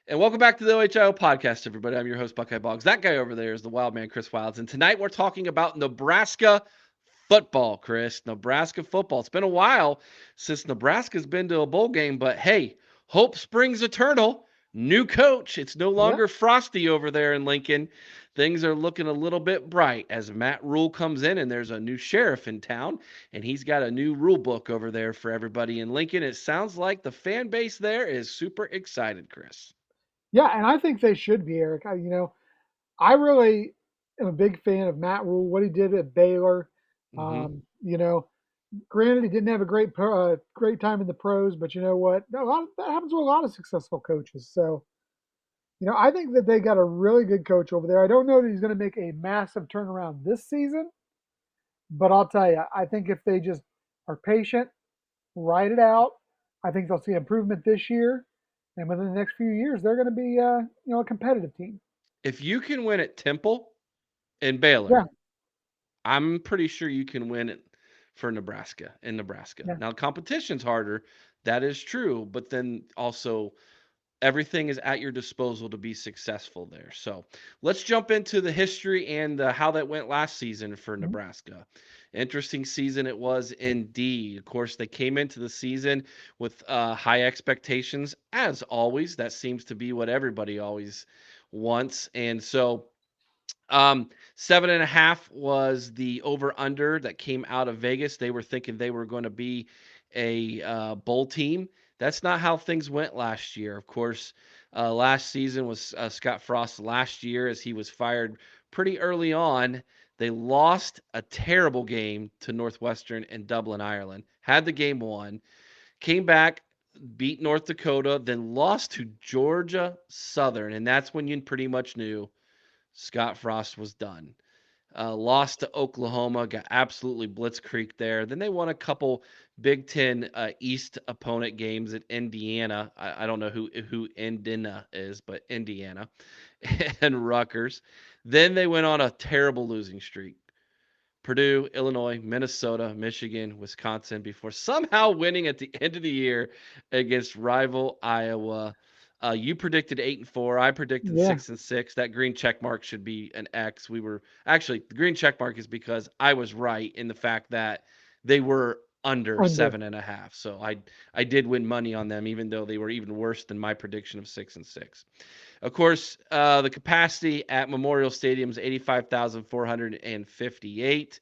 And welcome back to the OHIO podcast, everybody. I'm your host, Buckeye Boggs. That guy over there is the wild man, Chris Wilds. And tonight we're talking about Nebraska football, Chris. Nebraska football. It's been a while since Nebraska's been to a bowl game, but hey, hope springs eternal. New coach. It's no Yep. longer frosty over there in Lincoln. Things are looking a little bit bright as Matt Rule comes in, and there's a new sheriff in town, and he's got a new rule book over there for everybody in Lincoln. It sounds like the fan base there is super excited, Chris. Yeah, and I think they should be, Eric. I really am a big fan of Matt Rule, what he did at Baylor. Hmm. You know, granted, he didn't have a great time in the pros, but you know what? That happens with a lot of successful coaches. So, I think that they got a really good coach over there. I don't know that he's going to make a massive turnaround this season, but I'll tell you, I think if they just are patient, ride it out, I think they'll see improvement this year, and within the next few years, they're going to be, a competitive team. If you can win at Temple and Yeah, Baylor, I'm pretty sure you can win it for Nebraska in Nebraska. yeah. Now, competition's harder. That is true. But then also, everything is at your disposal to be successful there. So let's jump into the history and how that went last season for Mhm. Nebraska. Interesting season it was indeed. Of course, they came into the season with high expectations, as always. That seems to be what everybody always wants. And so 7.5 was the over under that came out of Vegas. They were thinking they were going to be a bowl team. That's not how things went last year. Of course, last season was Scott Frost last year as he was fired pretty early on. They lost a terrible game to Northwestern in Dublin, Ireland. Had the game won, came back, beat North Dakota, then lost to Georgia Southern, and that's when you pretty much knew Scott Frost was done. Lost to Oklahoma, got absolutely blitzkrieg there. Then they won a couple Big Ten East opponent games at Indiana. I don't know who Indiana is, but Indiana and Rutgers. Then they went on a terrible losing streak. Purdue, Illinois, Minnesota, Michigan, Wisconsin, before somehow winning at the end of the year against rival Iowa. You predicted 8-4. I predicted Yeah, 6-6. That green check mark should be an X. We were actually the green check mark is because I was right in the fact that they were under under. 7.5. So I did win money on them, even though they were even worse than my prediction of 6-6. Of course, the capacity at Memorial Stadium is 85,458.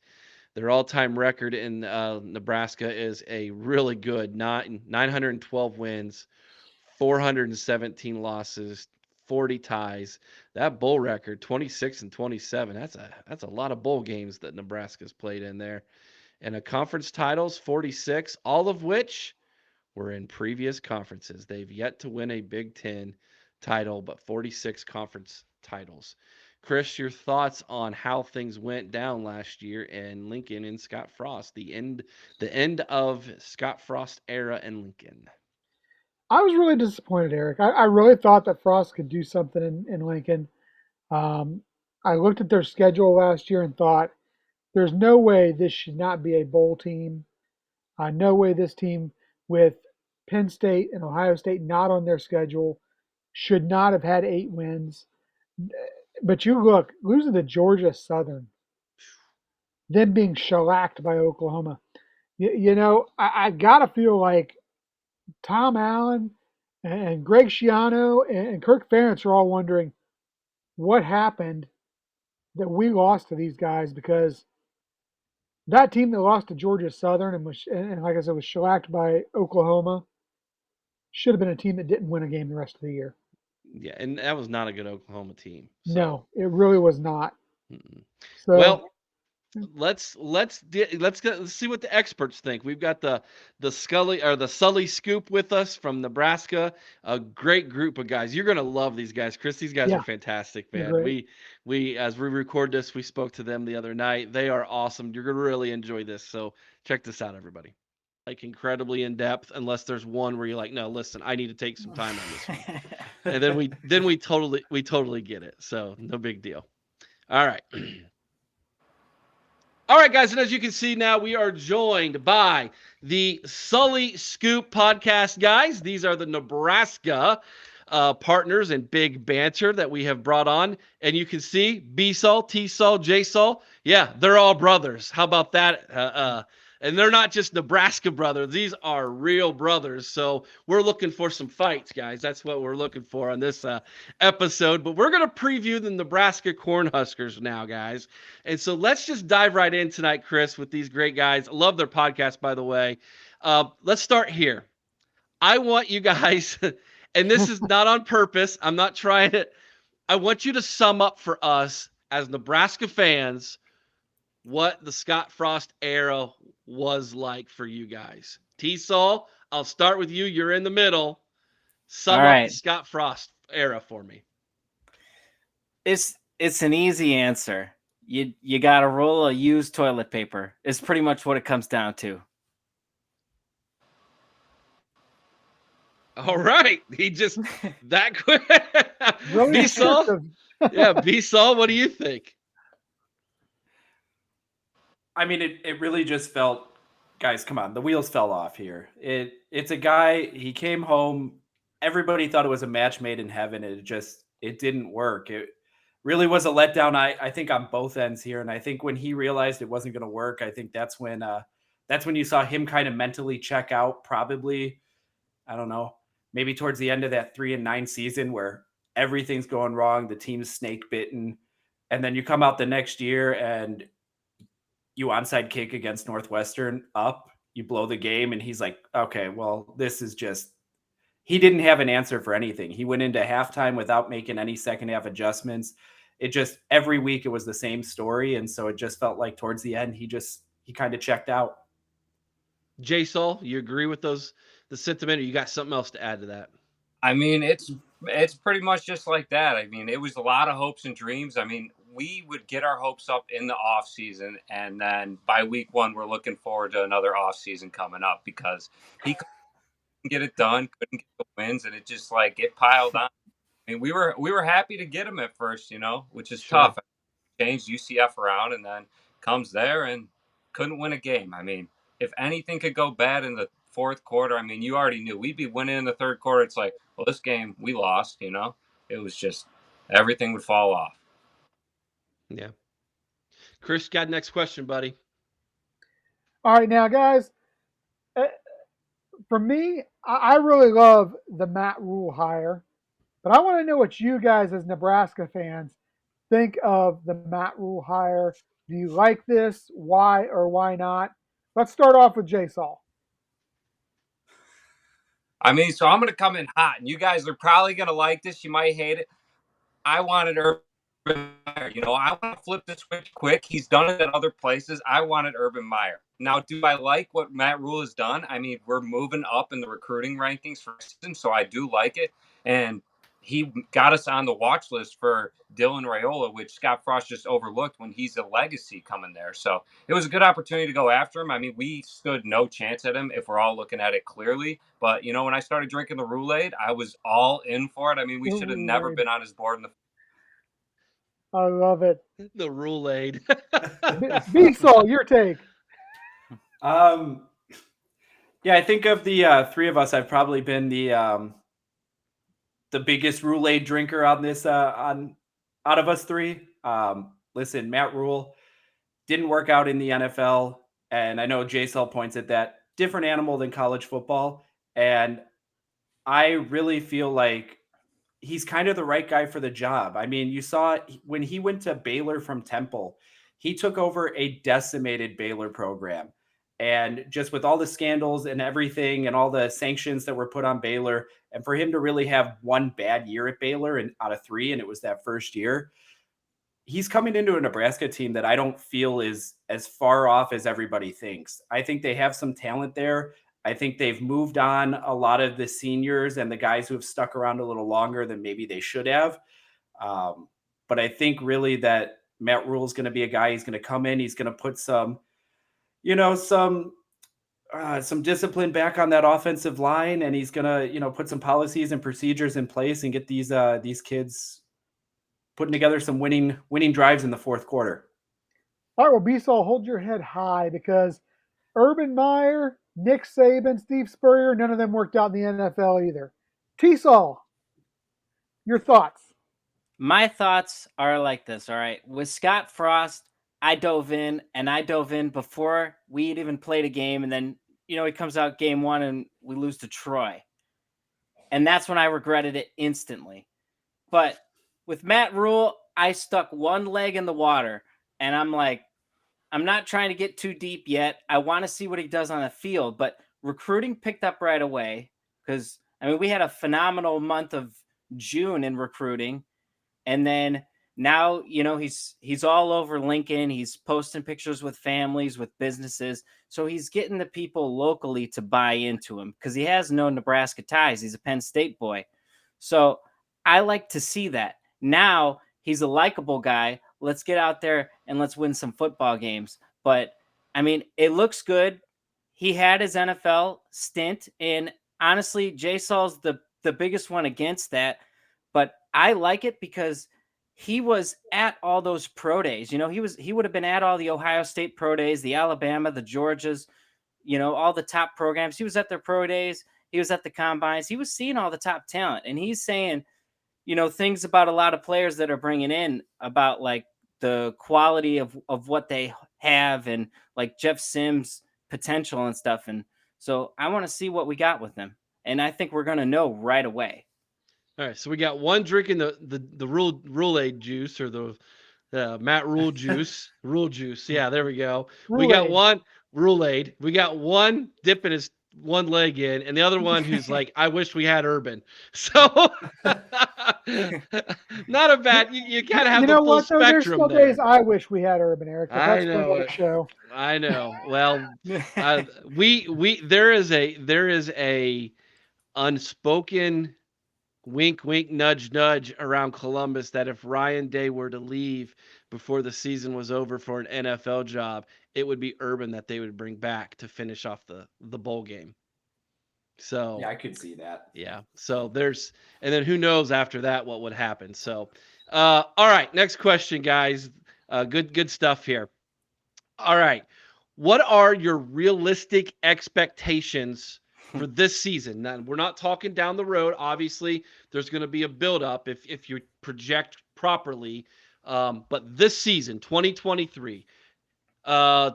Their all-time record in Nebraska is a really good 912 wins, 417 losses, 40 ties. That bowl record, 26-27. That's a lot of bowl games that Nebraska's played in there. And a conference titles, 46, all of which were in previous conferences. They've yet to win a Big Ten title, but 46 conference titles. Chris, your thoughts on how things went down last year in Lincoln and Scott Frost, the end of Scott Frost era in Lincoln. I was really disappointed, Eric. I really thought that Frost could do something in Lincoln. Um, I looked at their schedule last year and thought, there's no way this should not be a bowl team. No way this team with Penn State and Ohio State not on their schedule should not have had 8 wins. But you look, losing to Georgia Southern, then being shellacked by Oklahoma. I got to feel like Tom Allen and Greg Schiano and Kirk Ferentz are all wondering what happened that we lost to these guys, because that team that lost to Georgia Southern and like I said was shellacked by Oklahoma should have been a team that didn't win a game the rest of the year. Yeah, and that was not a good Oklahoma team. So, No, it really was not. mm-mm. So Well, let's see what the experts think. We've got the Scully or the Sully Scoop with us from Nebraska. A great group of guys. You're gonna love these guys, Chris. These guys are yeah, fantastic, they're man. great. We as we record this, we spoke to them the other night. They are awesome. You're gonna really enjoy this. So check this out, everybody. Like incredibly in depth, unless there's one where you're like, no, listen, I need to take some time on this one, and then we totally get it. So no big deal. All right. All right, guys, and as you can see now, we are joined by the Sully Scoop podcast guys. These are the Nebraska partners and big banter that we have brought on. And you can see B-Sol, T-Sol, J-Sol. Yeah, they're all brothers. How about that? And they're not just Nebraska brothers. These are real brothers. So we're looking for some fights, guys. That's what we're looking for on this episode. But we're going to preview the Nebraska Cornhuskers now, guys. And so let's just dive right in tonight, Chris, with these great guys. I love their podcast, by the way. Let's start here. I want you guys, and this is not on purpose. I'm not trying to. I want you to sum up for us as Nebraska fans what the Scott Frost era was like for you guys. T-Sol, I'll start with you. You're in the middle. All Sum up the right. Scott Frost era for me. It's an easy answer. You got to roll of used toilet paper. It's pretty much what it comes down to. All right. He just that quick. Really B-Sol? descriptive. Yeah, B-Sol, what do you think? I mean, it really just felt, guys, come on, the wheels fell off here. It's a guy, he came home, everybody thought it was a match made in heaven. It didn't work. It really was a letdown, I think, on both ends here. And I think when he realized it wasn't going to work, I think that's when you saw him kind of mentally check out, probably, I don't know, maybe towards the end of that 3-9 season where everything's going wrong, the team's snake bitten, and then you come out the next year and you onside kick against Northwestern up, you blow the game, and he's like, okay, well, this is just, he didn't have an answer for anything. He went into halftime without making any second half adjustments. It just, every week it was the same story. And so it just felt like towards the end, he kind of checked out. J-Sol, you agree with the sentiment, or you got something else to add to that? I mean, it's pretty much just like that. I mean, it was a lot of hopes and dreams. I mean, we would get our hopes up in the off season, and then by week one, we're looking forward to another off season coming up because he couldn't get it done, couldn't get the wins, and it just like it piled on. I mean, we were happy to get him at first, which is Sure. tough. Changed UCF around, and then comes there and couldn't win a game. I mean, if anything could go bad in the fourth quarter, I mean, you already knew we'd be winning in the third quarter. It's like, well, this game we lost. It was just everything would fall off. Yeah. Chris, got next question, buddy. All right, now, guys, uh, for me, I really love the Matt Rule hire, but I want to know what you guys, as Nebraska fans, think of the Matt Rule hire. Do you like this? Why or why not? Let's start off with J Saul. I mean, so I'm going to come in hot, and you guys are probably going to like this. You might hate it. I wanted Urban Meyer. I want to flip the switch quick. He's done it at other places. I wanted Urban Meyer. Now, do I like what Matt Rule has done? I mean, we're moving up in the recruiting rankings for season, so I do like it. And he got us on the watch list for Dylan Raiola, which Scott Frost just overlooked when he's a legacy coming there. So it was a good opportunity to go after him. I mean, we stood no chance at him if we're all looking at it clearly. But, when I started drinking the Roulade, I was all in for it. I mean, we should have never been on his board in the I love it. The Roulade. B Saul, your take. Yeah, I think of the three of us, I've probably been the biggest Roulade drinker on this out of us three. Listen, Matt Rule didn't work out in the NFL, and I know J-Cell points at that. Different animal than college football, and I really feel like he's kind of the right guy for the job. I mean, you saw when he went to Baylor from Temple, he took over a decimated Baylor program. And just with all the scandals and everything and all the sanctions that were put on Baylor, and for him to really have one bad year at Baylor and out of three, and it was that first year, he's coming into a Nebraska team that I don't feel is as far off as everybody thinks. I think they have some talent there. I think they've moved on a lot of the seniors and the guys who have stuck around a little longer than maybe they should have. But I think really that Matt Rule is going to be a guy. He's going to come in. He's going to put some discipline back on that offensive line, and he's going to, put some policies and procedures in place and get these kids putting together some winning drives in the fourth quarter. All right, well, B Saul, hold your head high because Urban Meyer, Nick Saban, Steve Spurrier, none of them worked out in the NFL either. T Saul. Your thoughts? My thoughts are like this. All right. With Scott Frost, I dove in before we had even played a game. And then, he comes out game one and we lose to Troy. And that's when I regretted it instantly. But with Matt Rule, I stuck one leg in the water and I'm like, I'm not trying to get too deep yet. I want to see what he does on the field, but recruiting picked up right away because, we had a phenomenal month of June in recruiting. And then now, he's all over Lincoln. He's posting pictures with families, with businesses. So he's getting the people locally to buy into him because he has no Nebraska ties. He's a Penn State boy. So I like to see that. Now he's a likable guy. Let's get out there and let's win some football games. But it looks good. He had his NFL stint, and honestly, Jay Saul's the biggest one against that. But I like it because he was at all those pro days. He would have been at all the Ohio State pro days, the Alabama, the Georgias, all the top programs. He was at their pro days. He was at the combines. He was seeing all the top talent, and he's saying, things about a lot of players that are bringing in about like the quality of what they have and like Jeff Sims' potential and stuff. And so I want to see what we got with him. And I think we're going to know right away. All right, so we got one drinking the Rule-Aid juice or the Matt Rule juice. Rule juice. Yeah, there we go. We got Rule-Aid. one Rule-Aid. We got one dipping his one leg in, and the other one who's like, I wish we had Urban. So not a bad. You gotta have the full what, though? There's spectrum still there. days I wish we had Urban, Eric, but I that's for know another it. show. I know. Well, there is a unspoken wink, wink, nudge, nudge around Columbus that if Ryan Day were to leave before the season was over for an NFL job, it would be Urban that they would bring back to finish off the bowl game. So Yeah, I could see that. yeah. So and then who knows after that what would happen. So, all right, next question, guys. Good stuff here. All right. What are your realistic expectations for this season? Now, we're not talking down the road. Obviously, there's going to be a buildup if you project properly. But this season, 2023,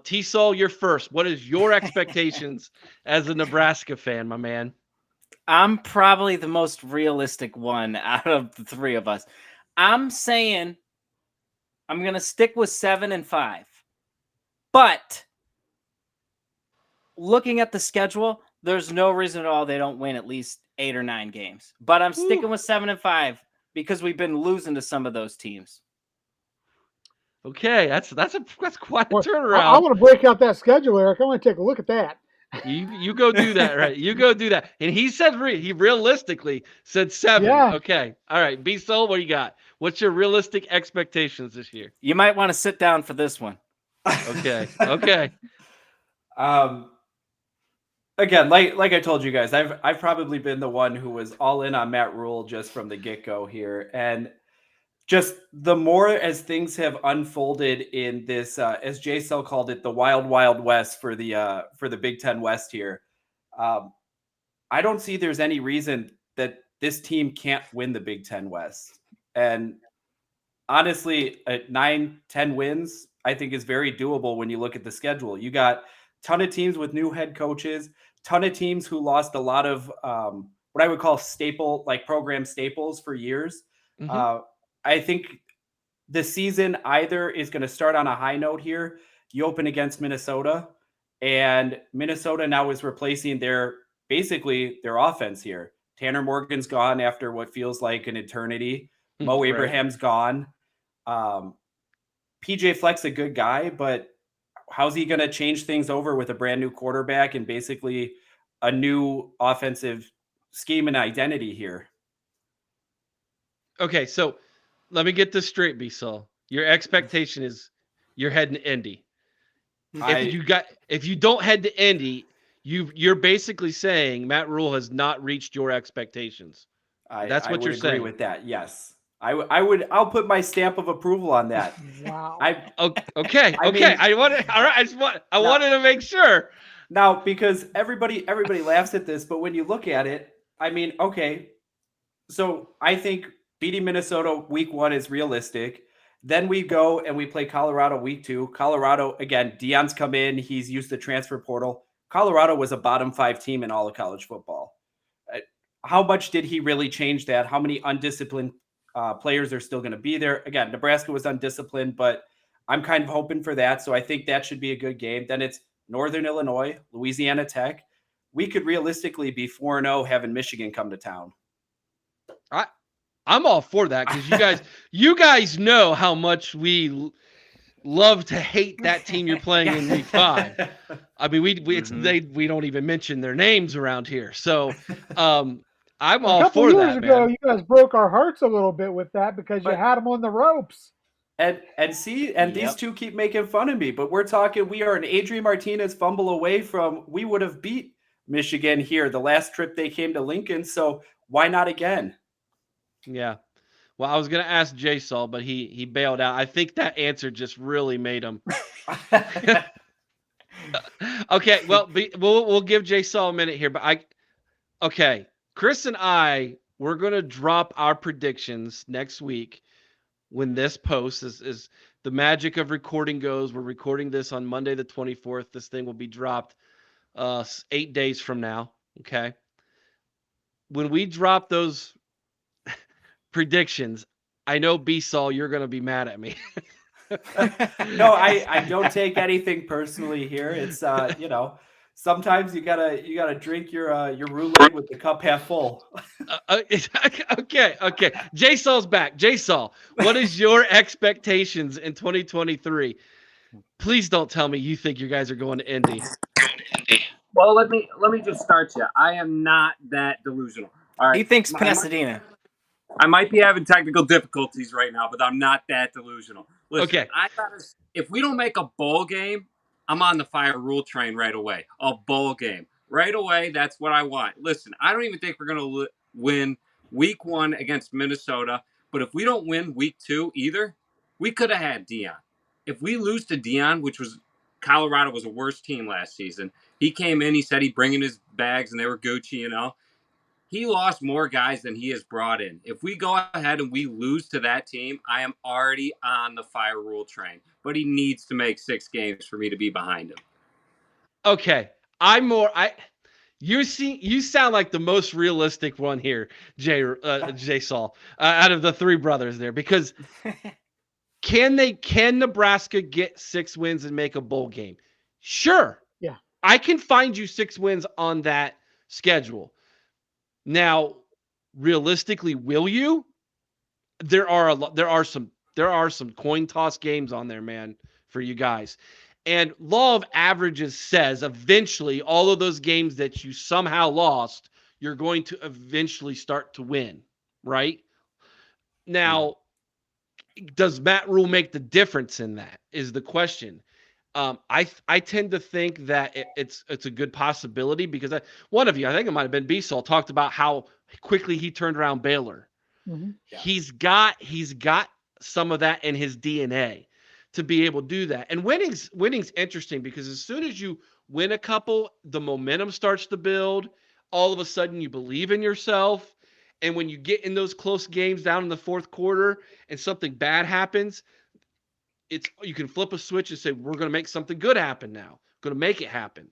T-Sol, you're first. What is your expectations as a Nebraska fan, my man? I'm probably the most realistic one out of the three of us. I'm saying I'm going to stick with 7-5. But looking at the schedule, there's no reason at all they don't win at least 8 or 9 games. But I'm sticking with 7-5 because we've been losing to some of those teams. Okay, that's quite a Well, turnaround. I want to break out that schedule, Eric. I want to take a look at that. You go do that, right? You go do that. And he said he realistically said 7. Yeah. Okay. All right. B-Soul, what you got? What's your realistic expectations this year? You might want to sit down for this one. Okay. Okay. Again, like I told you guys, I've probably been the one who was all in on Matt Rule just from the get-go here. And just the more as things have unfolded in this, as Jay Sell called it, the wild, wild west for the Big Ten West here, I don't see there's any reason that this team can't win the Big Ten West. And honestly, at 9-10 wins, I think is very doable when you look at the schedule. You got a ton of teams with new head coaches, ton of teams who lost a lot of what I would call program staples for years. Mm-hmm. I think the season either is going to start on a high note here. You open against Minnesota, and Minnesota now is replacing their offense here. Tanner Morgan's gone after what feels like an eternity. Mo Right. Abraham's gone. PJ Fleck's a good guy, but how's he going to change things over with a brand new quarterback and basically a new offensive scheme and identity here? Okay, so let me get this straight, B-Sol. Your expectation is you're heading to Indy. If you don't head to Indy, you're basically saying Matt Rule has not reached your expectations. That's what you're saying. I would agree with that. Yes. I'll put my stamp of approval on that. Wow. Okay. I wanted to make sure. Now, because everybody laughs at this, but when you look at it, I mean, okay. So I think beating Minnesota week 1 is realistic. Then we go and we play Colorado week 2. Colorado, again, Deion's come in. He's used the transfer portal. Colorado was a bottom 5 team in all of college football. How much did he really change that? How many undisciplined players are still going to be there? Again, Nebraska was undisciplined, but I'm kind of hoping for that. So I think that should be a good game. Then it's Northern Illinois, Louisiana Tech. We could realistically be 4-0 having Michigan come to town. I'm all for that because you guys know how much we love to hate that team you're playing in week 5. I mean, we don't even mention their names around here. So I'm all for that. A couple years ago, you guys broke our hearts a little bit with that because you had them on the ropes. And these two keep making fun of me, but we are an Adrian Martinez fumble away from, we would have beat Michigan here the last trip they came to Lincoln. So why not again? Yeah. Well, I was going to ask Jay Saul, but he bailed out. I think that answer just really made him. Okay. Well, we'll give Jay Saul a minute here, but okay. Chris and we're going to drop our predictions next week when this post is the magic of recording goes. We're recording this on Monday, the 24th. This thing will be dropped 8 days from now. Okay. When we drop those predictions, I know B-Saul, you're going to be mad at me. No, I don't take anything personally here. It's sometimes you gotta drink your roulette with the cup half full. Okay. Jay Saul's back. Jay Saul, what is your expectations in 2023? Please don't tell me you think you guys are going to Indy. Well, let me just start you. I am not that delusional. All right. He thinks Pasadena. I might be having technical difficulties right now, but I'm not that delusional. Listen, okay. If we don't make a bowl game, I'm on the fire rule train right away. A bowl game. Right away, that's what I want. Listen, I don't even think we're going to win week 1 against Minnesota, but if we don't win week 2 either, we could have had Deion. If we lose to Deion, which was Colorado was a worse team last season, he came in, he said he'd bring in his bags and they were Gucci, He lost more guys than he has brought in. If we go ahead and we lose to that team, I am already on the fire rule train. But he needs to make 6 games for me to be behind him. Okay. You sound like the most realistic one here, Jay Saul, out of the 3 brothers there, because can Nebraska get 6 wins and make a bowl game? Sure. Yeah. I can find you 6 wins on that schedule. Now, realistically, will you? There are some coin toss games on there, man, for you guys. And law of averages says eventually all of those games that you somehow lost, you're going to eventually start to win, right? Now, does Matt Rule make the difference in that is the question. I tend to think that it's a good possibility because one of you, I think it might have been B-Saul, talked about how quickly he turned around Baylor. Mm-hmm. Yeah. He's got some of that in his DNA to be able to do that. And winning's interesting because as soon as you win a couple, the momentum starts to build. All of a sudden you believe in yourself. And when you get in those close games down in the 4th quarter and something bad happens, you can flip a switch and say, we're going to make something good happen now. Going to make it happen.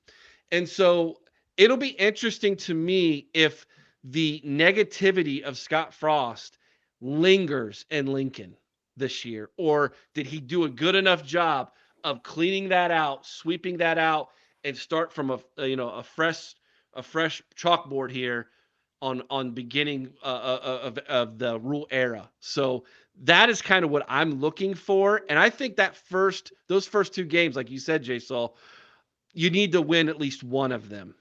And so it'll be interesting to me if the negativity of Scott Frost lingers in Lincoln this year, or did he do a good enough job of cleaning that out, sweeping that out, and start from a fresh chalkboard here on beginning of the Rule era. So that is kind of what I'm looking for. And I think those first 2 games, like you said, Jay Saul, you need to win at least one of them.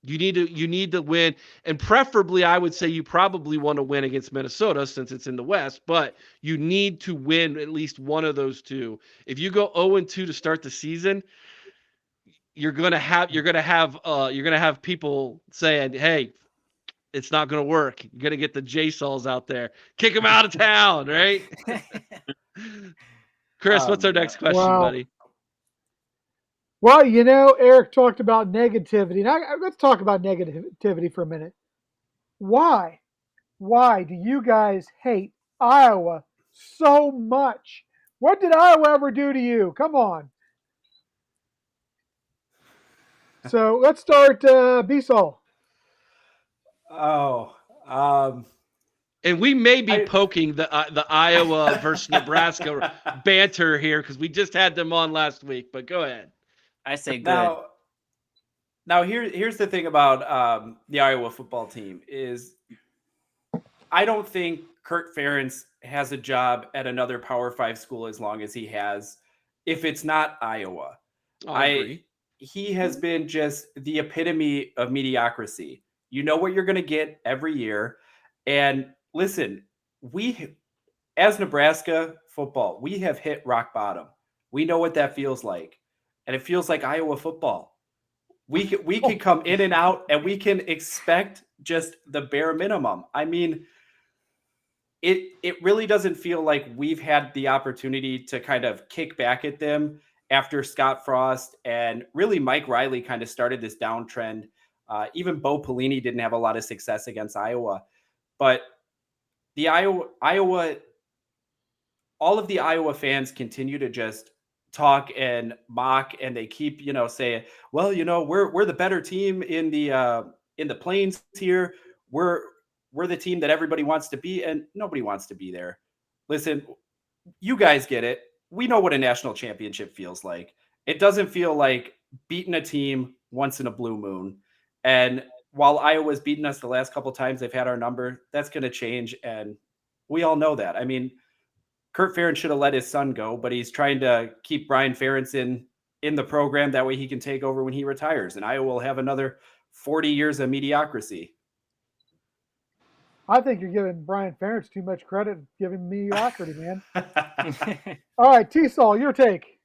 You need to win, and preferably I would say you probably want to win against Minnesota since it's in the West, but you need to win at least one of those 2. If you go 0-2 to start the season, you're going to have people saying, "Hey, it's not going to work. You're going to get the J Sauls out there. Kick them out of town," right? Chris, what's our next question, buddy? Well, Eric talked about negativity. Now, let's talk about negativity for a minute. Why? why do you guys hate Iowa so much? What did Iowa ever do to you? Come on. So let's start B-Sol. Oh, And we may be I poking the Iowa versus Nebraska banter here because we just had them on last week. But go ahead. I say good. now here's the thing about the Iowa football team is I don't think Kurt Ferentz has a job at another Power 5 school as long as he has, if it's not Iowa. I agree. He has been just the epitome of mediocrity. You know what you're going to get every year. And listen, we, as Nebraska football, we have hit rock bottom. We know what that feels like. And it feels like Iowa football. We can come in and out and we can expect just the bare minimum. I mean, it really doesn't feel like we've had the opportunity to kind of kick back at them after Scott Frost and really Mike Riley kind of started this downtrend. Even Bo Pelini didn't have a lot of success against Iowa, but the Iowa, all of the Iowa fans continue to just talk and mock, and they keep saying, well, we're the better team in the plains here. We're the team that everybody wants to be, and nobody wants to be there. Listen, you guys get it. We know what a national championship feels like. It doesn't feel like beating a team once in a blue moon. And while Iowa's beaten us the last couple times they've had our number, that's going to change, and we all know that. I mean, Kurt Ferentz should have let his son go, but he's trying to keep Brian Ferentz in the program. That way he can take over when he retires, and Iowa will have another 40 years of mediocrity. I think you're giving Brian Ferentz too much credit, giving mediocrity, man. All right, T-Sol, your take.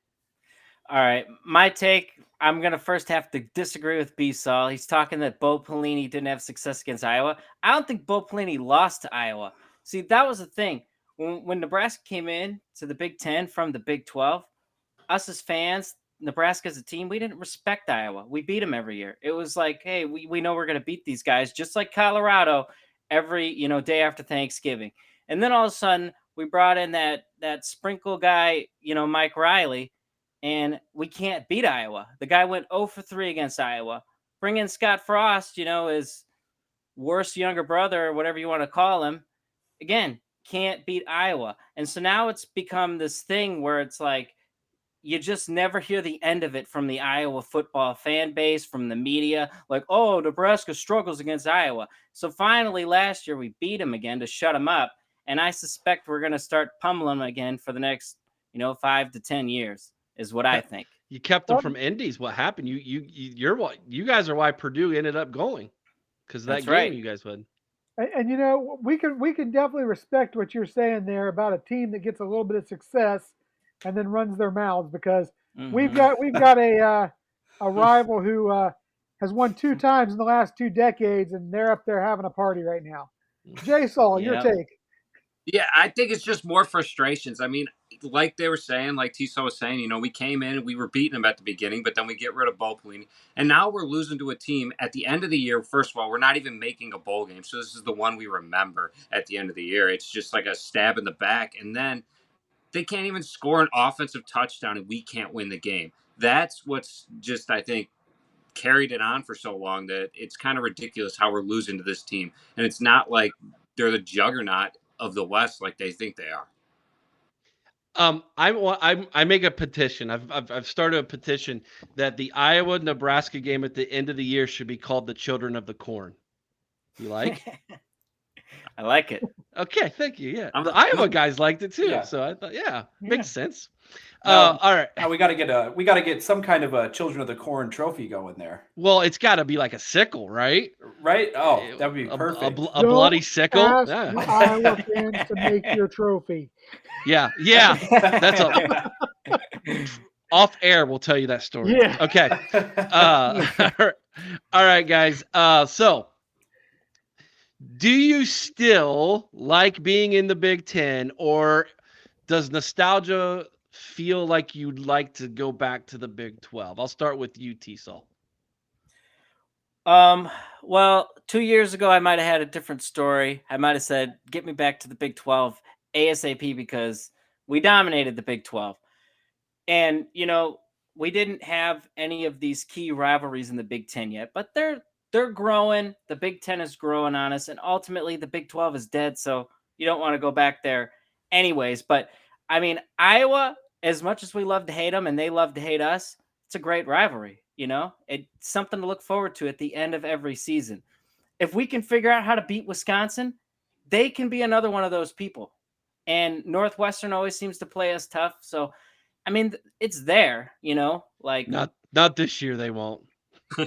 All right, my take. I'm gonna first have to disagree with B-Sol. He's talking that Bo Pelini didn't have success against Iowa. I don't think Bo Pelini lost to Iowa. See, that was the thing. When Nebraska came in to the Big Ten from the Big 12, us as fans, Nebraska as a team, we didn't respect Iowa. We beat them every year. It was like, hey, we know we're going to beat these guys, just like Colorado every day after Thanksgiving. And then all of a sudden, we brought in that sprinkle guy, Mike Riley, and we can't beat Iowa. The guy went 0 for 3 against Iowa. Bring in Scott Frost, his worst younger brother, or whatever you want to call him. Again, can't beat Iowa. And so now it's become this thing where it's like, you just never hear the end of it from the Iowa football fan base, from the media, like, oh, Nebraska struggles against Iowa. So finally last year we beat them again to shut them up. And I suspect we're going to start pummeling them again for the next, 5 to 10 years is what I think. You kept them from Indies. What happened? You guys are why Purdue ended up going because that That's game right. you guys won. And we can definitely respect what you're saying there about a team that gets a little bit of success and then runs their mouths, because we've got a rival who has won 2 times in the last 2 decades, and they're up there having a party right now. Jay Saul, your Yep. take. Yeah, I think it's just more frustrations. I mean, like they were saying, like Tiso was saying, we came in and we were beating them at the beginning, but then we get rid of Bo Pelini. And now we're losing to a team at the end of the year. First of all, we're not even making a bowl game. So this is the one we remember at the end of the year. It's just like a stab in the back. And then they can't even score an offensive touchdown and we can't win the game. That's what's just, I think, carried it on for so long that it's kind of ridiculous how we're losing to this team. And it's not like they're the juggernaut of the West like they think they are. I make a petition. I've started a petition that the Iowa Nebraska game at the end of the year should be called the Children of the Corn. You like? I like it. Okay, thank you. Yeah, the Iowa guys liked it too. Yeah. So I thought, makes sense. Now, all right. Now we got to get some kind of a Children of the Corn trophy going there. Well, it's got to be like a sickle, right? Right? Oh, that would be perfect. A bloody sickle. Ask Yeah. the Iowa fans to make your trophy. Yeah. That's off air. We'll tell you that story. Yeah. Okay. All right, guys. So, do you still like being in the Big Ten, or does nostalgia feel like you'd like to go back to the Big 12? I'll start with you, T-Sol. Well, 2 years ago, I might have had a different story. I might have said, "Get me back to the Big 12 ASAP," because we dominated the Big 12. And we didn't have any of these key rivalries in the Big 10 yet, but they're growing. The Big 10 is growing on us, and ultimately the Big 12 is dead, so you don't want to go back there anyways. But I mean, Iowa, as much as we love to hate them and they love to hate us, it's a great rivalry. It's something to look forward to at the end of every season. If we can figure out how to beat Wisconsin, they can be another one of those people. And Northwestern always seems to play us tough, so I mean, it's there, like Not this year. They won't.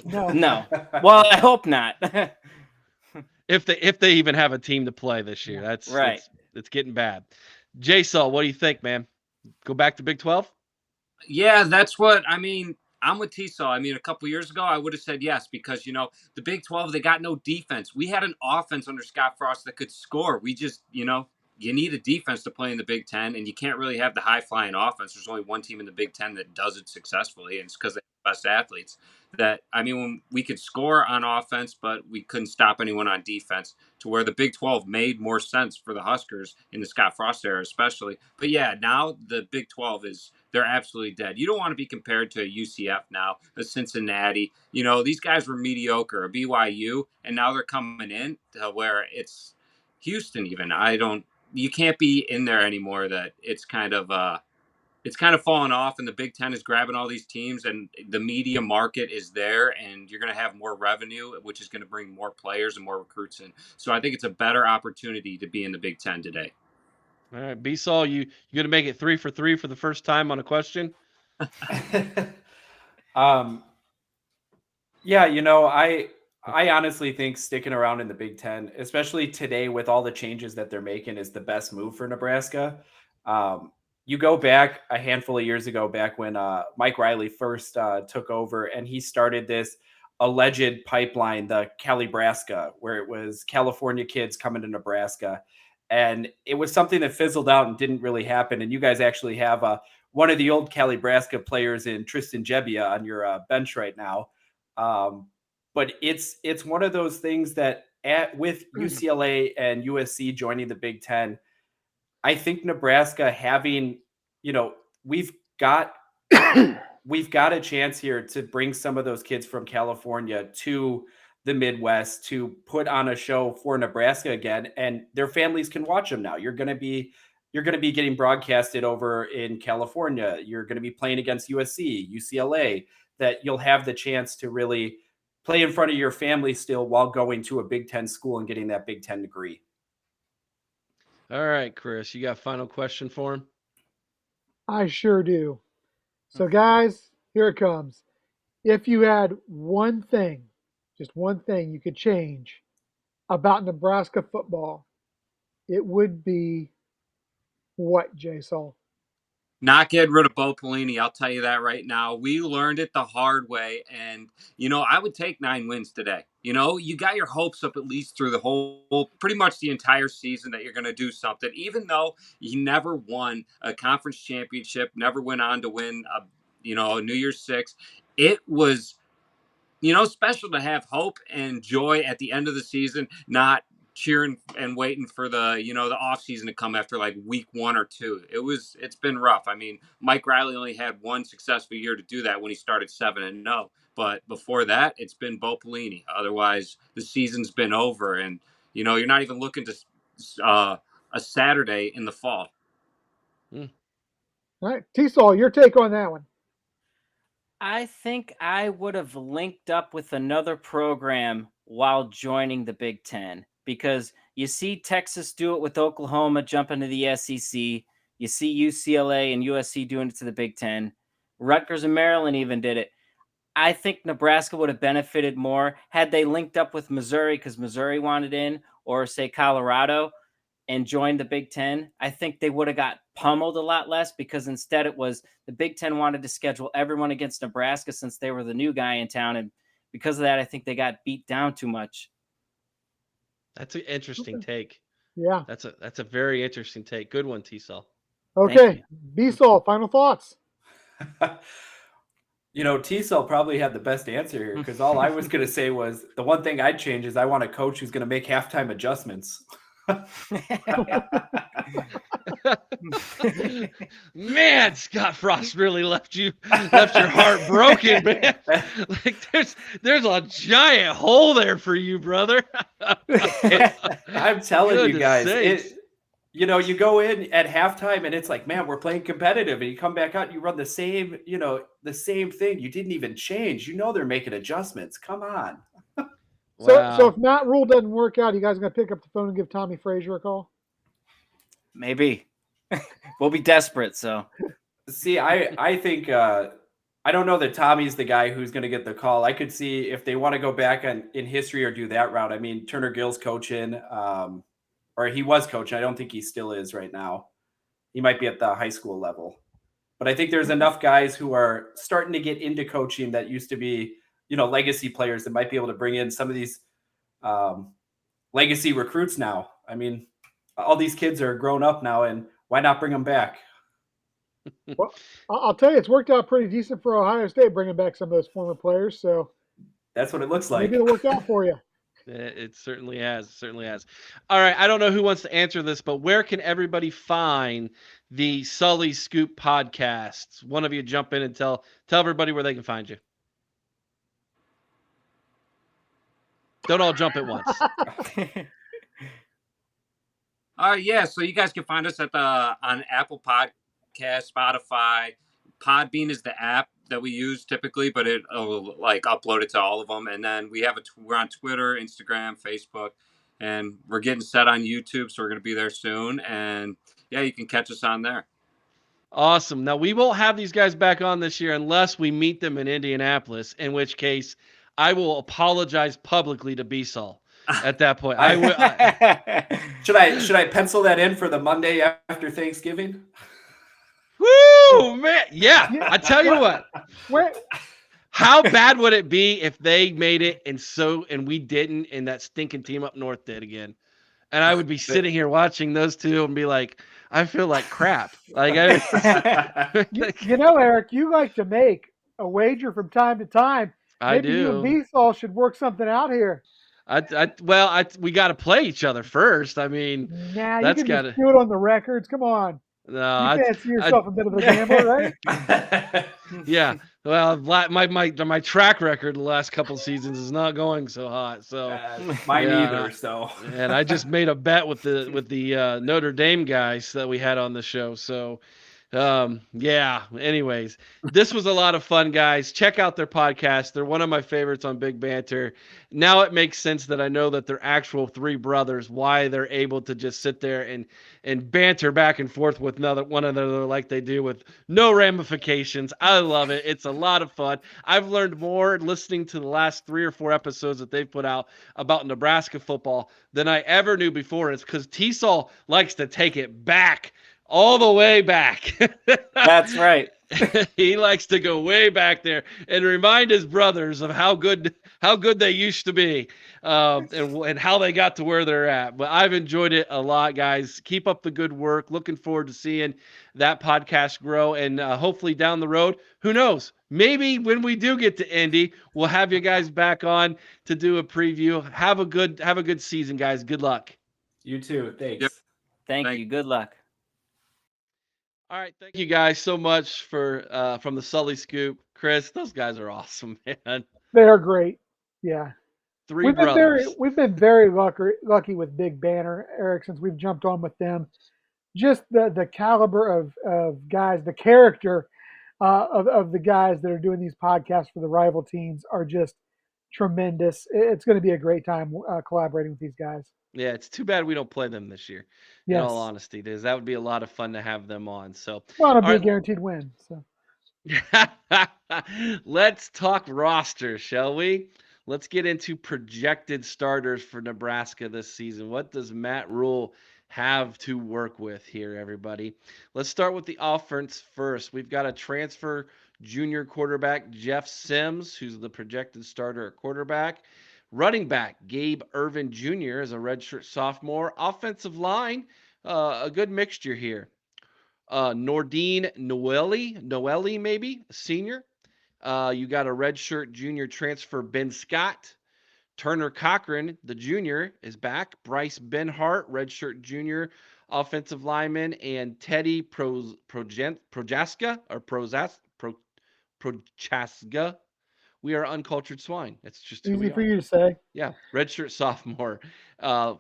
No. no. Well, I hope not. If they even have a team to play this year, Yeah. that's Right. it's getting bad. J-Saul, what do you think, man? Go back to Big 12? Yeah, that's what I mean. I'm with T-Saw. I mean, a couple years ago, I would have said yes because the Big 12 they got no defense. We had an offense under Scott Frost that could score. We just you need a defense to play in the Big 10, and you can't really have the high flying offense. There's only one team in the Big 10 that does it successfully, and it's because they have the best athletes. That I mean, when we could score on offense, but we couldn't stop anyone on defense. To where the Big 12 made more sense for the Huskers in the Scott Frost era, especially. But yeah, now the Big 12 is they're absolutely dead. You don't want to be compared to a UCF now, a Cincinnati. These guys were mediocre, a BYU, and now they're coming in to where it's Houston. Even you can't be in there anymore. That it's kind of fallen off, and the Big Ten is grabbing all these teams, and the media market is there, and you're going to have more revenue, which is going to bring more players and more recruits in. So I think it's a better opportunity to be in the Big Ten today. All right, B-Saul, you gonna make it 3 for 3 for the first time on a question? Yeah, I honestly think sticking around in the Big Ten, especially today with all the changes that they're making, is the best move for Nebraska. You go back a handful of years ago, back when Mike Riley first took over, and he started this alleged pipeline, the Calibraska, where it was California kids coming to Nebraska. And it was something that fizzled out and didn't really happen. And you guys actually have one of the old Calibraska players in Tristan Gebbia on your bench right now. But it's one of those things that with UCLA and USC joining the Big Ten, I think Nebraska having, we've got a chance here to bring some of those kids from California to the Midwest to put on a show for Nebraska again, and their families can watch them now. You're going to be getting broadcasted over in California. You're going to be playing against USC, UCLA, that you'll have the chance to really play in front of your family still while going to a Big Ten school and getting that Big Ten degree. All right, Chris, you got a final question for him? I sure do. So, guys, here it comes. If you had one thing, just one thing you could change about Nebraska football, it would be what, Jason? Not get rid of Bo Pelini. I'll tell you that right now. We learned it the hard way. And, I would take 9 wins today. You got your hopes up at least through the whole, pretty much the entire season that you're going to do something, even though you never won a conference championship, never went on to win a New Year's Six. It was, special to have hope and joy at the end of the season, not cheering and waiting for the off season to come after like week 1 or 2. It's been rough. I mean, Mike Riley only had one successful year to do that when he started 7-0, but before that it's been Bo Pelini. Otherwise the season's been over, and you're not even looking to a Saturday in the fall. All right, T-Saul, your take on that one. I think I would have linked up with another program while joining the Big Ten, because you see Texas do it with Oklahoma jumping to the SEC. You see UCLA and USC doing it to the Big Ten. Rutgers and Maryland even did it. I think Nebraska would have benefited more had they linked up with Missouri, because Missouri wanted in, or say Colorado, and joined the Big Ten. I think they would have got pummeled a lot less, because instead it was the Big Ten wanted to schedule everyone against Nebraska since they were the new guy in town. And because of that, I think they got beat down too much. That's an interesting take. Yeah. That's a very interesting take. Good one, T-Saul. Okay, B-Saul, final thoughts. T-Cell probably had the best answer here because all I was going to say was the one thing I'd change is I want a coach who's going to make halftime adjustments. Man, Scott Frost really left your heart broken, man. Like there's a giant hole there for you, brother. I'm telling you Goodness guys, sakes. you go in at halftime and it's like, man, we're playing competitive, and you come back out and you run the same thing. You didn't even change. They're making adjustments. Come on. So Wow. if Matt Rule doesn't work out, you guys gonna pick up the phone and give Tommy Frazier a call? Maybe. We'll be desperate, so. See, I think I don't know that Tommy's the guy who's going to get the call. I could see if they want to go back in history or do that route. I mean, Turner Gill's coaching, or he was coaching. I don't think he still is right now. He might be at the high school level. But I think there's enough guys who are starting to get into coaching that used to be, legacy players that might be able to bring in some of these legacy recruits now. I mean, all these kids are grown up now, and why not bring them back? Well, I'll tell you, it's worked out pretty decent for Ohio State bringing back some of those former players. So that's what it looks like. Maybe it'll work out for you. It certainly has. It certainly has. All right. I don't know who wants to answer this, but where can everybody find the Sully Scoop podcasts? One of you jump in and tell everybody where they can find you. Don't all jump at once. Yeah, so you guys can find us on Apple Podcast, Spotify. Podbean is the app that we use typically, but it'll upload it to all of them. And then we're on Twitter, Instagram, Facebook, and we're getting set on YouTube, so we're going to be there soon. And yeah, you can catch us on there. Awesome. Now we won't have these guys back on this year unless we meet them in Indianapolis, in which case I will apologize publicly to B-Sol. At that point, I will. Should I pencil that in for the Monday after Thanksgiving? Woo, man! Yeah, I tell you what. How bad would it be if they made it and we didn't, and that stinking team up north did again? And I would be sitting here watching those two and be like, I feel like crap. Eric, you like to make a wager from time to time. Maybe you and B-Sol should work something out here. We got to play each other first. I mean, that's got to do it on the records. Come on. No, you fancy yourself a bit of a gambler, right? Yeah. Well, my track record the last couple of seasons is not going so hot. So mine either. So and I just made a bet with the Notre Dame guys that we had on the show. So yeah. Anyways, this was a lot of fun, guys. Check out their podcast. They're one of my favorites on Big Banter. Now it makes sense that I know that they're actual three brothers, why they're able to just sit there and banter back and forth with one another like they do with no ramifications. I love it. It's a lot of fun. I've learned more listening to the last 3 or 4 episodes that they've put out about Nebraska football than I ever knew before. It's because T-Sol likes to take it back. All the way back. That's right. He likes to go way back there and remind his brothers of how good they used to be, and how they got to where they're at. But I've enjoyed it a lot, guys. Keep up the good work. Looking forward to seeing that podcast grow, and hopefully down the road, who knows? Maybe when we do get to Indy, we'll have you guys back on to do a preview. Have a good season, guys. Good luck. You too. Thanks. Yep. Thank you. Good luck. All right, thank you guys so much for from the Sully Scoop. Chris, those guys are awesome, man. They are great. Yeah. We've brothers. We've been very lucky with Big Banner, Eric, since we've jumped on with them. Just the caliber of guys, the character of the guys that are doing these podcasts for the rival teams are just tremendous. It's going to be a great time collaborating with these guys. Yeah, it's too bad we don't play them this year. Yes. In all honesty, that would be a lot of fun to have them on. So, well, it'll be a guaranteed win. So, let's talk roster, shall we? Let's get into projected starters for Nebraska this season. What does Matt Rule have to work with here, everybody? Let's start with the offense first. We've got a transfer junior quarterback, Jeff Sims, who's the projected starter at quarterback. Running back, Gabe Irvin Jr. is a redshirt sophomore. Offensive line, a good mixture here. Nordine Noeli maybe, a senior. You got a redshirt junior transfer, Ben Scott. Turner Cochran, the junior, is back. Bryce Benhart, redshirt junior offensive lineman, and Teddy Projaska or Prochaska. We are uncultured swine. That's just who Easy we for are. you to say. Yeah, redshirt sophomore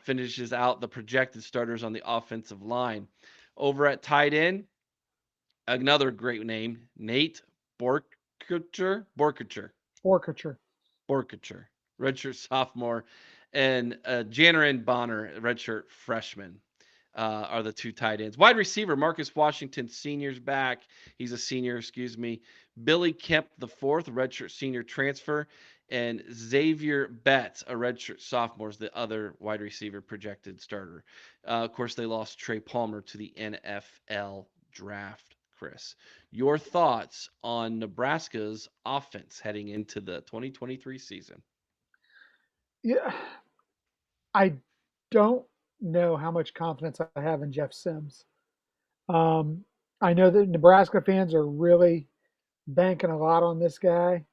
finishes out the projected starters on the offensive line. Over at tight end, another great name, Nate Borkacher. Forfeiture. Borkacher, redshirt sophomore, and Janarin Bonner, redshirt freshman, are the two tight ends. Wide receiver, Marcus Washington, senior's back. He's a senior, excuse me. Billy Kemp, the fourth, redshirt senior transfer. And Xavier Betts, a redshirt sophomore, is the other wide receiver projected starter. Of course, they lost Trey Palmer to the NFL draft. Chris, your thoughts on Nebraska's offense heading into the 2023 season? Yeah, I don't know how much confidence I have in Jeff Sims. Um, I know that Nebraska fans are really banking a lot on this guy,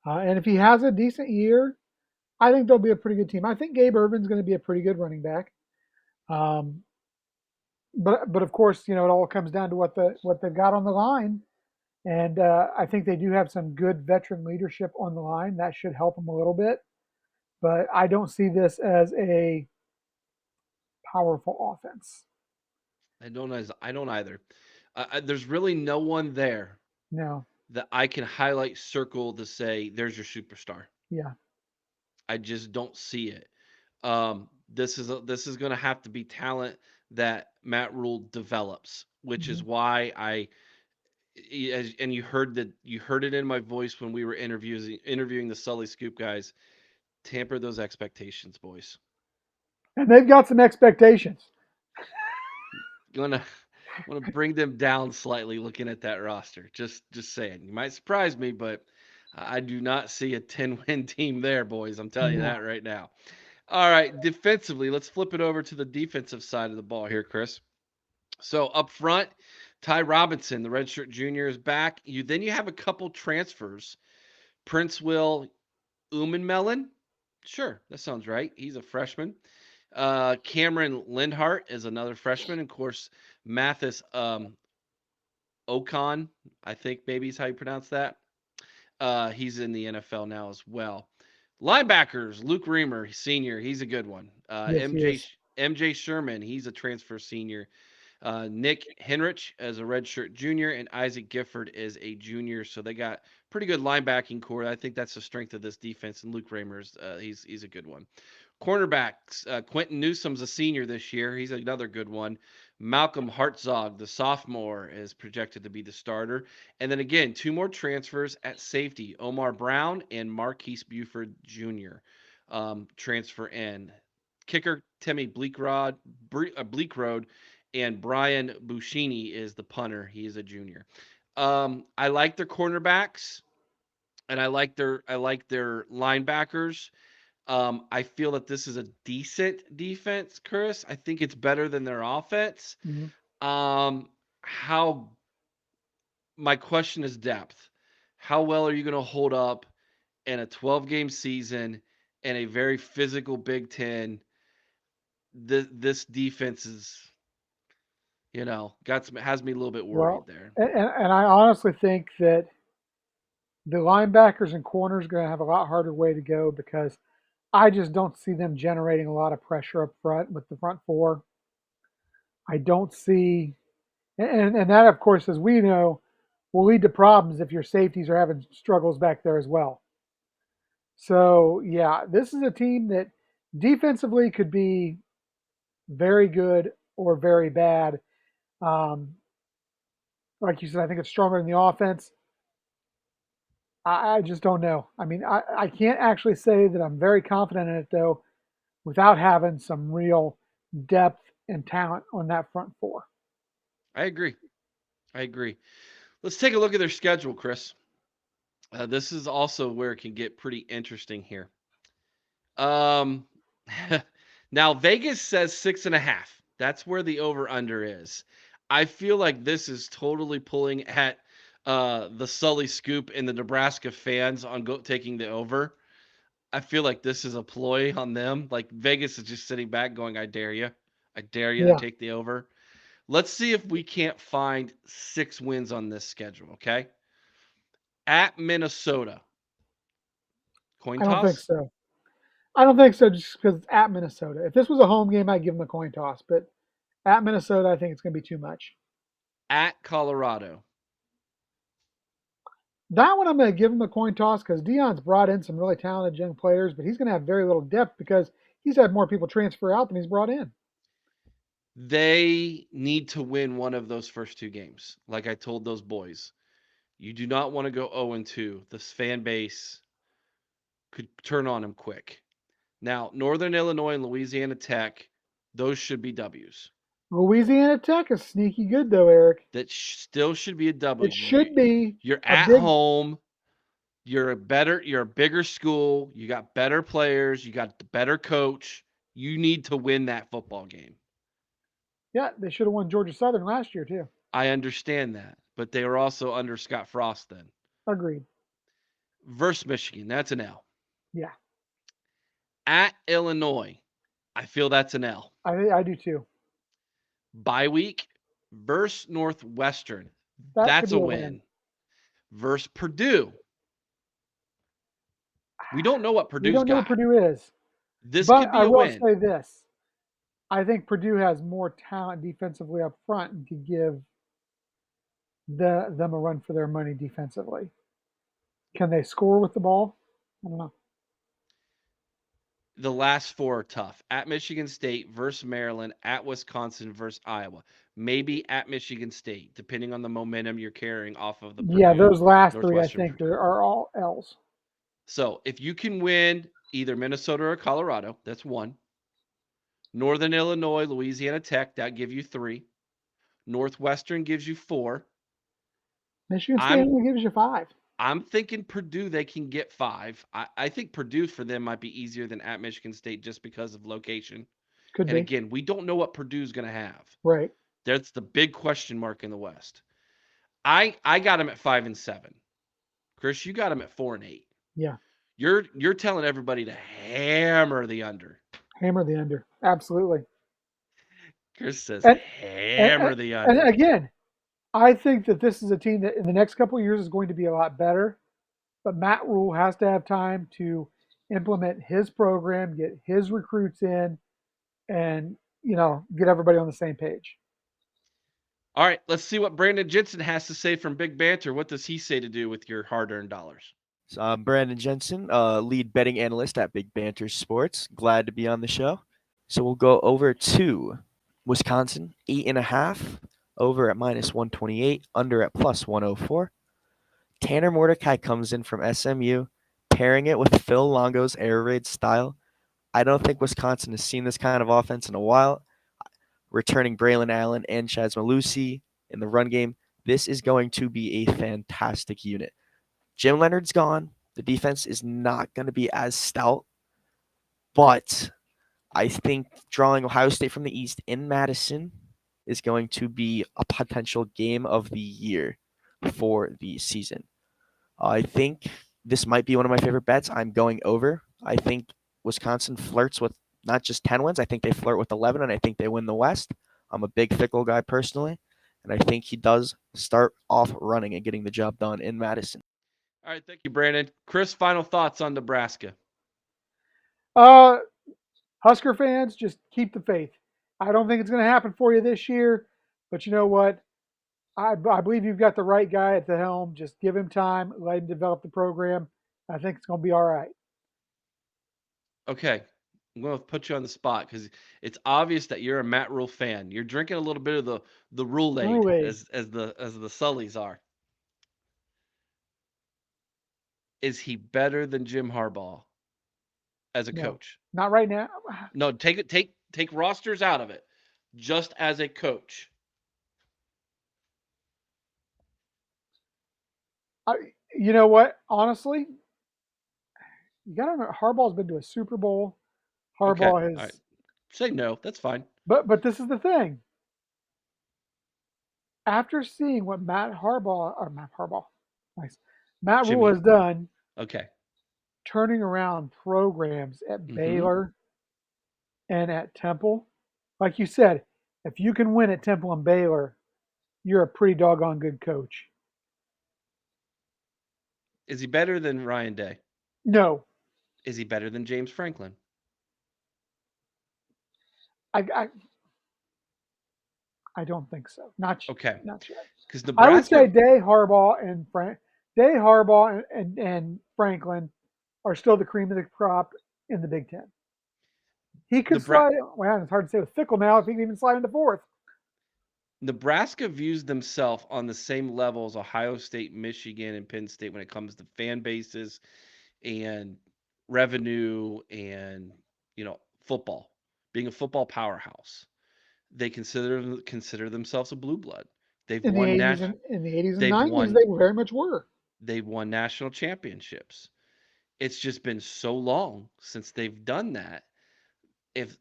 and if he has a decent year, I think they'll be a pretty good team. I think Gabe Irvin's going to be a pretty good running back. Um, but of course, it all comes down to what they've got on the line, and I think they do have some good veteran leadership on the line that should help them a little bit. But I don't see this as a powerful offense. I don't either. There's really no one there No, that I can highlight, circle to say, there's your superstar. yeah, I just don't see it. This is going to have to be talent that Matt Rule develops, which hmm is why and you heard it in my voice when we were interviewing the Sully Scoop guys. Tamper those expectations, boys. and they've got some expectations. Gonna want to bring them down slightly looking at that roster. Just saying. You might surprise me, but I do not see a 10-win team there, boys. I'm telling you that No, right now. All right, defensively, let's flip it over to the defensive side of the ball here, Chris. So up front, Ty Robinson, the redshirt junior, is back. You have a couple transfers. Prince Will Umanmelon. Sure, that sounds right. He's a freshman. Cameron Lindhart is another freshman. Of course, Mathis Ocon, I think maybe is how you pronounce that. He's in the NFL now as well. Linebackers, Luke Reamer, senior. He's a good one. yes, he is. MJ Sherman, he's a transfer senior. Nick Henrich as a redshirt junior, and Isaac Gifford is a junior. So they got pretty good linebacking core. I think that's the strength of this defense. And Luke Reamer's he's a good one. Cornerbacks, Quentin Newsom's a senior this year. He's another good one. Malcolm Hartzog, the sophomore, is projected to be the starter. And then again, two more transfers at safety. Omar Brown and Marquise Buford Jr. Transfer in. Kicker Timmy Bleekrod, and Brian Bushini is the punter. He is a junior. I like their cornerbacks, and I like their linebackers. I feel that this is a decent defense, Chris. I think it's better than their offense. Mhm. How My question is depth. How well are you going to hold up in a 12-game season and a very physical Big Ten? This defense is, got some has me a little bit worried Well, there. and I honestly think that the linebackers and corners are going to have a lot harder way to go because I just don't see them generating a lot of pressure up front with the front four. I don't see, and that, of course, as we know, will lead to problems if your safeties are having struggles back there as well. So, yeah, this is a team that defensively could be very good or very bad. Um, like you said, I think it's stronger in the offense. I just don't know. I mean, I can't actually say that I'm very confident in it, though, without having some real depth and talent on that front four. I agree. I agree. Let's take a look at their schedule, Chris. This is also where it can get pretty interesting here. Um, now Vegas says 6.5. That's where the over under is. I feel like this is totally pulling at the Sully scoop in the Nebraska fans on taking the over. I feel like this is a ploy on them. Like Vegas is just sitting back going, I dare you. I dare you to Yeah, take the over. Let's see if we can't find 6 wins on this schedule, okay? At Minnesota. Coin I don't think toss? so. I don't think so just because it's at Minnesota. If this was a home game, I'd give them a coin toss. But at Minnesota, I think it's going to be too much. At Colorado. That one I'm going to give him a coin toss because Dion's brought in some really talented young players, but he's going to have very little depth because he's had more people transfer out than he's brought in. They need to win one of those first 2 games. Like I told those boys, you do not want to go 0-2. This fan base could turn on them quick. Now, Northern Illinois and Louisiana Tech, those should be W's. Louisiana Tech is sneaky good, though, Eric. That still should be a W. It should be You're a at big. home. You're a bigger school. You got better players. You got the better coach. You need to win that football game. Yeah, they should have won Georgia Southern last year, too. I understand that, but they were also under Scott Frost then. Agreed. Versus Michigan, that's an L. Yeah, At Illinois, I feel that's an L. I do too. Bye week versus Northwestern, That could that's be a a win. win. Versus Purdue, we don't know what We Purdue's don't know what got. Purdue is. This But could I be a will win. say this. I think Purdue has more talent defensively up front and could give them a run for their money defensively. Can they score with the ball? I don't know. The last 4 are tough. At Michigan State versus Maryland, at Wisconsin versus Iowa. Maybe at Michigan State, depending on the momentum you're carrying off of the Yeah, Purdue, those last three, I Northwestern think, Purdue. are all L's. So if you can win either Minnesota or Colorado, that's 1. Northern Illinois, Louisiana Tech, that give you 3. Northwestern gives you 4. Michigan State I'm only gives you 5. I'm thinking Purdue they can get 5. I think Purdue for them might be easier than at Michigan State just because of location. Could And be. again, we don't know what Purdue's going to have. Right. That's the big question mark in the West. I got them at 5 and 7. Chris, you got them at 4 and 8. Yeah. You're telling everybody to hammer the under. Hammer the under. Absolutely. Chris says And, hammer the and under. again, I think that this is a team that in the next couple of years is going to be a lot better. But Matt Rule has to have time to implement his program, get his recruits in, and get everybody on the same page. All right, let's see what Brandon Jensen has to say from Big Banter. What does he say to do with your hard-earned dollars? So I'm Brandon Jensen, lead betting analyst at Big Banter Sports. Glad to be on the show. So we'll go over to Wisconsin, 8.5, over at -128, under at +104. Tanner Mordecai comes in from SMU, pairing it with Phil Longo's air raid style. I don't think Wisconsin has seen this kind of offense in a while. Returning Braylon Allen and Chaz Malusi in the run game, this is going to be a fantastic unit. Jim Leonard's gone. The defense is not going to be as stout, but I think drawing Ohio State from the East in Madison is going to be a potential game of the year for the season. I think this might be one of my favorite bets. I'm going over. I think Wisconsin flirts with not just 10 wins. I think they flirt with 11, and I think they win the West. I'm a big Fickle guy personally, and I think he does start off running and getting the job done in Madison. All right, thank you, Brandon. Chris, final thoughts on Nebraska. Husker fans, just keep the faith. I don't think it's going to happen for you this year, but you know what? I believe you've got the right guy at the helm. Just give him time, let him develop the program. I think it's going to be all right. Okay, I'm going to put you on the spot because it's obvious that you're a Matt Rule fan. You're drinking a little bit of the Rule-Aid Rule-Aid. as the Sullys are. Is he better than Jim Harbaugh as a No, coach? not right now. No, take rosters out of it. Just as a coach. You know what? Honestly, you got to remember Harbaugh's been to a Super Bowl. Okay, Harbaugh all has, right. Say no. That's fine. but this is the thing. after seeing what nice, Matt Rule Jimmy. has done, Okay. turning around programs at Mm-hmm. Baylor and at Temple, like you said, if you can win at Temple and Baylor, you're a pretty doggone good coach. Is he better than Ryan Day? No, Is he better than James Franklin? I I don't think so. Okay. Not yet. Because I would say Nebraska, Day Harbaugh and Franklin are still the cream of the crop in the Big Ten. He could Nebra- slide. Well, it's hard to say with Fickle now if he can even slide into fourth. Nebraska views themselves on the same level as Ohio State, Michigan, and Penn State when it comes to fan bases and revenue and football, being a football powerhouse. They consider themselves a blue blood. They've In the won '80s nat- and in the '80s and they've '90s, won they very much were. they've won national championships. It's just been so long since they've done that. If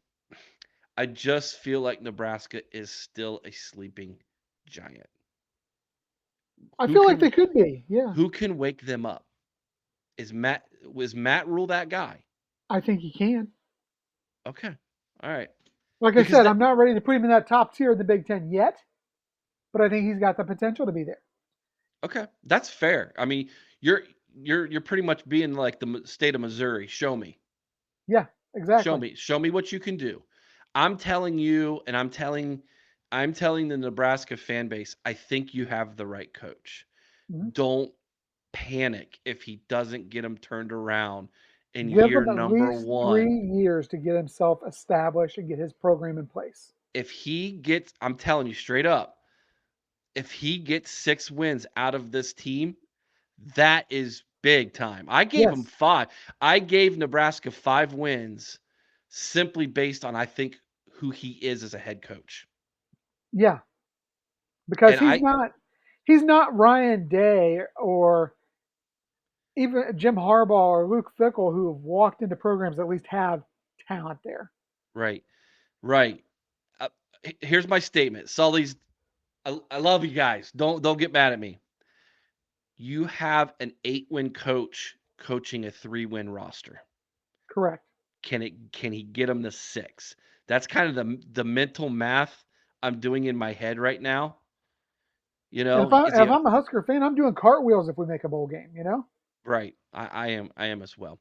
I just feel like Nebraska is still a sleeping giant. I Who feel like they can could be. Yeah, who can wake them up? Was Matt Rule that guy? I think he can. Okay. All right. Like I Because said, that I'm not ready to put him in that top tier of the Big Ten yet, but I think he's got the potential to be there. okay, that's fair. I mean, you're pretty much being like the state of Missouri. Show me. Yeah, Show exactly. me. Show me what you can do. I'm telling you and I'm telling the Nebraska fan base, I think you have the right coach. Mhm. Don't panic if he doesn't get him turned around in Give year him at number least 3 1. years to get himself established and get his program in place. If he gets, I'm telling you straight up, if he gets 6 wins out of this team, that is big time. I gave him Yes. 5. I gave Nebraska 5 wins simply based on I think who he is as a head coach. Yeah, because And I he's not Ryan Day or even Jim Harbaugh or Luke Fickell who have walked into programs that at least have talent there. right. Right. Uh, Here's my statement. Sully's I love you guys. Don't get mad at me. You have an 8-win coach coaching a 3-win roster. Correct. Can he get him to 6? That's kind of the mental math I'm doing in my head right now. And if Is he I'm a Husker fan, I'm doing cartwheels if we make a bowl game. You know. right? I am as well.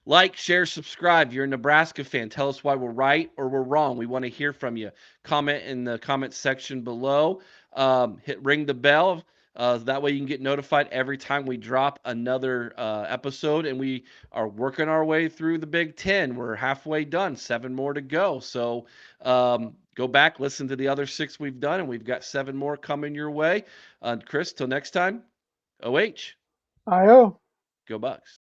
Like, share, subscribe. You're a Nebraska fan. Tell us why we're right or we're wrong. We want to hear from you. Comment in the comment section below. Ring the bell. That way you can get notified every time we drop another episode. And we are working our way through the Big Ten. We're halfway done. 7 more to go. So go back, listen to the other 6 we've done, and we've got 7 more coming your way. Chris, till next time. OH. I O. Go Bucks.